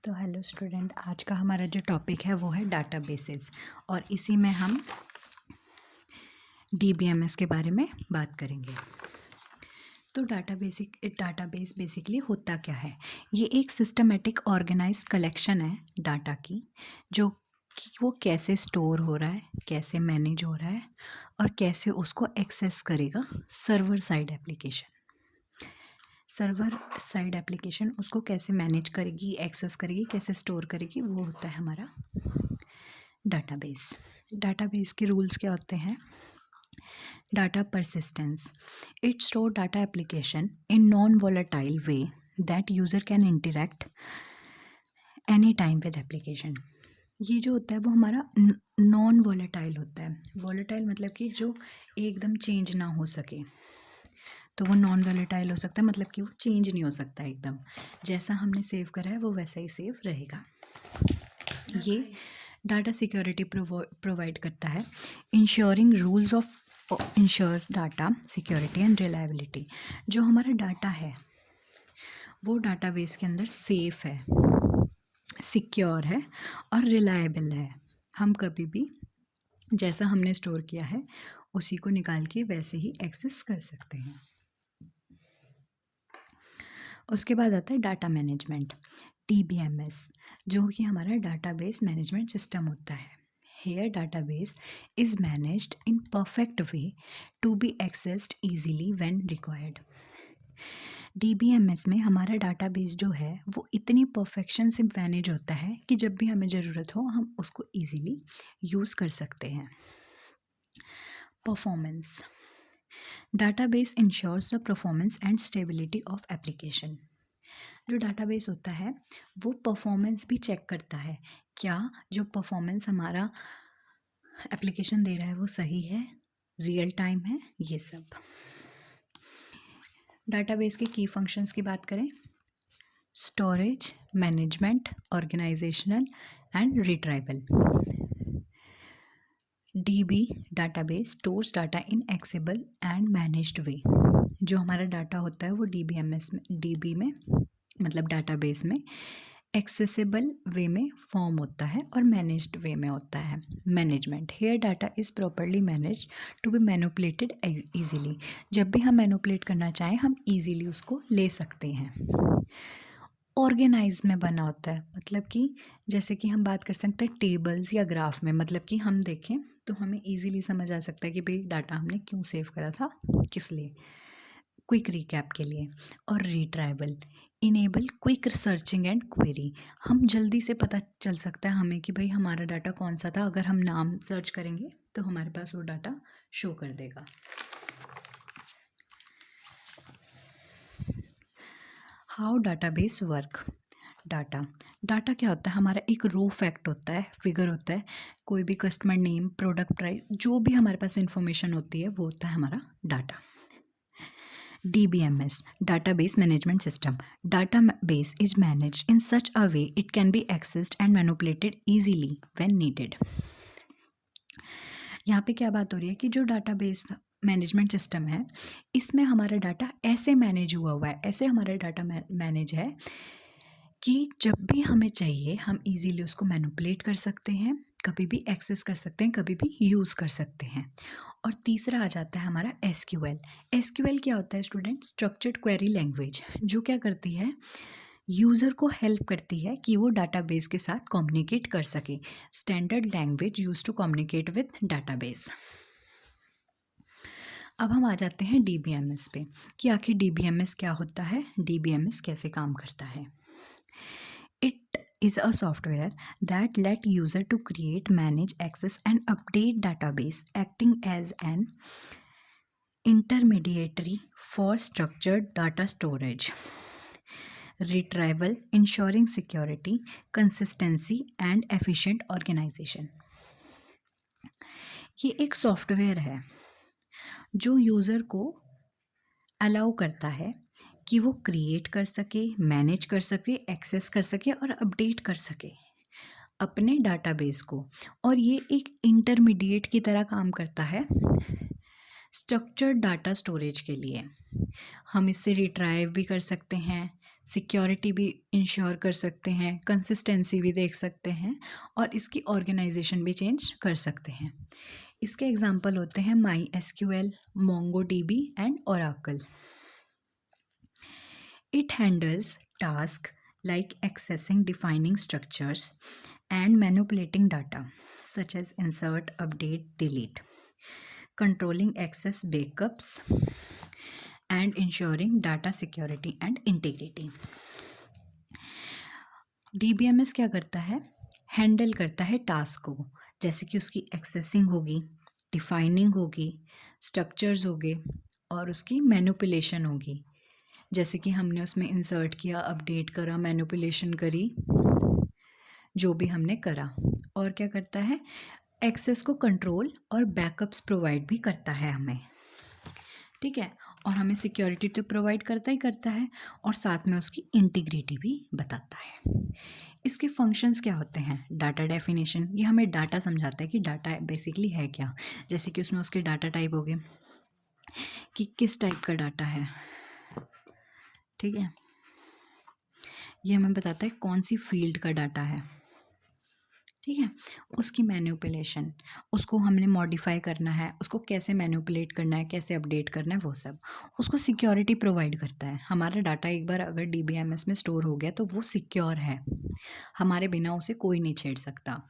तो hello student, आज का हमारा जो टॉपिक है वो है डाटाबेसेस और इसी में हम डीबीएमएस के बारे में बात करेंगे। तो डाटाबेस बेसिकली होता क्या है? ये एक सिस्टमेटिक ऑर्गेनाइज्ड कलेक्शन है डाटा की, जो कि वो कैसे स्टोर हो रहा है, कैसे मैनेज हो रहा है और कैसे उसको एक्सेस करेगा server side application. Server side application उसको कैसे मैनेज करेगी, एक्सेस करेगी, कैसे स्टोर करेगी, वो होता है हमारा डाटाबेस। डाटाबेस के रूल्स क्या होते हैं? Data persistence, it store data application in non volatile way that user can interact any time with application. ये जो होता है वो हमारा नॉन वोलेटाइल होता है। वोलेटाइल मतलब कि जो एकदम चेंज ना हो सके, तो वो नॉन वोलेटाइल हो सकता है, मतलब कि वो चेंज नहीं हो सकता एकदम। जैसा हमने सेव करा है वो वैसा ही सेव रहेगा। ये डाटा सिक्योरिटी प्रोवाइड करता है, ensuring rules of ensure data security and reliability. जो हमारा डाटा है वो डाटाबेस के अंदर सेफ है, सिक्योर है और रिलायबल है। हम कभी भी जैसा हमने स्टोर किया है उसी को निकाल के वैसे ही एक्सेस कर सकते हैं। उसके बाद आता है डाटा मैनेजमेंट, डीबीएमएस, जो कि हमारा डाटाबेस मैनेजमेंट सिस्टम होता है। Here database is managed in perfect way to be accessed easily when required. DBMS में हमारा डाटाबेस जो है वो इतनी परफेक्शन से मैनेज होता है कि जब भी हमें ज़रूरत हो हम उसको इजीली यूज़ कर सकते हैं। Performance, database ensures the performance and stability of application. जो डाटाबेस होता है वो परफॉर्मेंस भी चेक करता है, क्या जो परफॉर्मेंस हमारा एप्लीकेशन दे रहा है वो सही है, रियल टाइम है, ये सब। डाटाबेस के की फंक्शंस की बात करें, storage, management, organisational and retrieval. DB database stores data in accessible and managed way. जो हमारा डाटा होता है वो डीबीएमएस में, डीबी में मतलब डाटाबेस में एक्सेसिबल वे में फॉर्म होता है और मैनेज्ड वे में होता है। Management, here data is properly manage to be manipulated easily. जब भी हम मैनिपुलेट करना चाहें हम ईजीली उसको ले सकते हैं। ऑर्गेनाइज में बना होता है, मतलब कि जैसे कि हम बात कर सकते हैं टेबल्स या ग्राफ में, मतलब कि हम देखें तो हमें इजीली समझ आ सकता है कि भाई डाटा हमने क्यों सेव करा था, किस लिए, क्विक रिकैप के लिए। और retrieval, enable quick searching and query, हम जल्दी से पता चल सकता है हमें कि भाई हमारा डाटा कौन सा था। अगर हम नाम सर्च करेंगे तो हमारे पास वो डाटा शो कर देगा। हाउ डाटाबेस वर्क, डाटा क्या होता है? हमारा एक रो फैक्ट होता है, फिगर होता है, कोई भी कस्टमर नेम, प्रोडक्ट प्राइस, जो भी हमारे पास इंफॉर्मेशन होती है वो होता है हमारा data. DBMS, database management system. Database is managed in such a way it can be accessed and manipulated easily when needed. यहाँ पे क्या बात हो रही है कि जो डाटाबेस मैनेजमेंट सिस्टम है इसमें हमारा डाटा ऐसे मैनेज हुआ है, ऐसे हमारा डाटा मैनेज है कि जब भी हमें चाहिए हम इजीली उसको मैनिपुलेट कर सकते हैं, कभी भी एक्सेस कर सकते हैं, कभी भी यूज़ कर सकते हैं। और तीसरा आ जाता है हमारा SQL। SQL क्या होता है स्टूडेंट? स्ट्रक्चर्ड क्वेरी लैंग्वेज, जो क्या करती है, यूज़र को हेल्प करती है कि वो डाटाबेस के साथ कम्युनिकेट कर सके। Standard language use to communicate with database. अब हम आ जाते हैं DBMS पे कि आखिर DBMS क्या होता है, DBMS कैसे काम करता है। It is a software that let user to create, manage, access and update database, acting as an intermediary for structured data storage, retrieval, ensuring security, consistency and efficient organization। ये एक software है जो user को allow करता है कि वो create कर सके, मैनेज कर सके, एक्सेस कर सके और अपडेट कर सके अपने डाटाबेस को। और ये एक इंटरमीडिएट की तरह काम करता है स्ट्रक्चर्ड डाटा स्टोरेज के लिए। हम इससे रिट्राइव भी कर सकते हैं, सिक्योरिटी भी इंश्योर कर सकते हैं, कंसिस्टेंसी भी देख सकते हैं और इसकी ऑर्गेनाइजेशन भी चेंज कर सकते हैं। इसके एग्जांपल होते हैं MySQL, MongoDB and Oracle. It handles tasks like accessing, defining structures, and manipulating data, such as insert, update, delete, controlling access, backups, and ensuring data security and integrity. DBMS क्या करता है? Handle करता है task को, जैसे कि उसकी accessing होगी, डिफाइनिंग होगी, स्ट्रक्चर्स होंगे और उसकी मैनिपुलेशन होगी, जैसे कि हमने उसमें इंसर्ट किया, अपडेट करा, मैनिपुलेशन करी, जो भी हमने करा। और क्या करता है? एक्सेस को कंट्रोल और बैकअप्स प्रोवाइड भी करता है हमें, ठीक है। और हमें सिक्योरिटी तो प्रोवाइड करता ही करता है और साथ में उसकी इंटीग्रिटी भी बताता है। इसके फंक्शंस क्या होते हैं? डाटा डेफिनेशन, ये हमें डाटा समझाता है कि डाटा बेसिकली है क्या, जैसे कि उसमें उसके डाटा टाइप हो गए कि किस टाइप का डाटा है, ठीक है। ये हमें बताता है कौन सी फील्ड का डाटा है, ठीक है। उसकी मैनिपुलेशन, उसको हमने मॉडिफाई करना है, उसको कैसे मैनिपुलेट करना है, कैसे अपडेट करना है, वो सब। उसको सिक्योरिटी प्रोवाइड करता है। हमारा डाटा एक बार अगर DBMS में स्टोर हो गया तो वो सिक्योर है, हमारे बिना उसे कोई नहीं छेड़ सकता।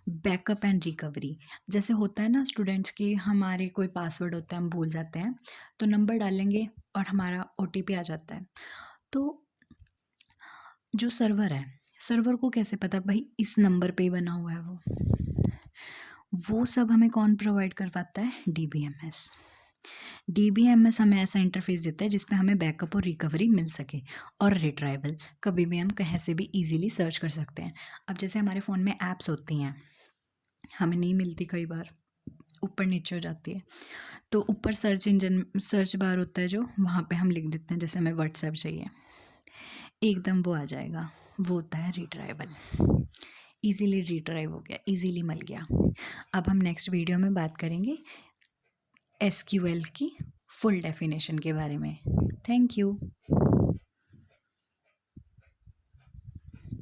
बैकअप एंड रिकवरी, जैसे होता है ना स्टूडेंट्स की, हमारे कोई पासवर्ड होता है, हम भूल जाते हैं, तो नंबर डालेंगे और हमारा OTP आ जाता है। तो जो सर्वर है, सर्वर को कैसे पता भाई इस नंबर पे ही बना हुआ है वो सब हमें कौन प्रोवाइड करवाता है? DBMS. DBMS हमें ऐसा इंटरफेस देता है जिसपे हमें बैकअप और रिकवरी मिल सके और रिट्राइवल, कभी भी हम कहीं से भी इजीली सर्च कर सकते हैं। अब जैसे हमारे फ़ोन में ऐप्स होती हैं, हमें नहीं मिलती, कई बार ऊपर नीचे हो जाती है, तो ऊपर सर्च इंजन, सर्च बार होता है जो, वहाँ पे हम लिख देते हैं जैसे हमें WhatsApp चाहिए, एकदम वो आ जाएगा, वो होता है रिट्राइवल। इजीली रिट्राइव हो गया, इजीली मिल गया। अब हम नेक्स्ट वीडियो में बात करेंगे SQL की फुल डेफिनेशन के बारे में। Thank you.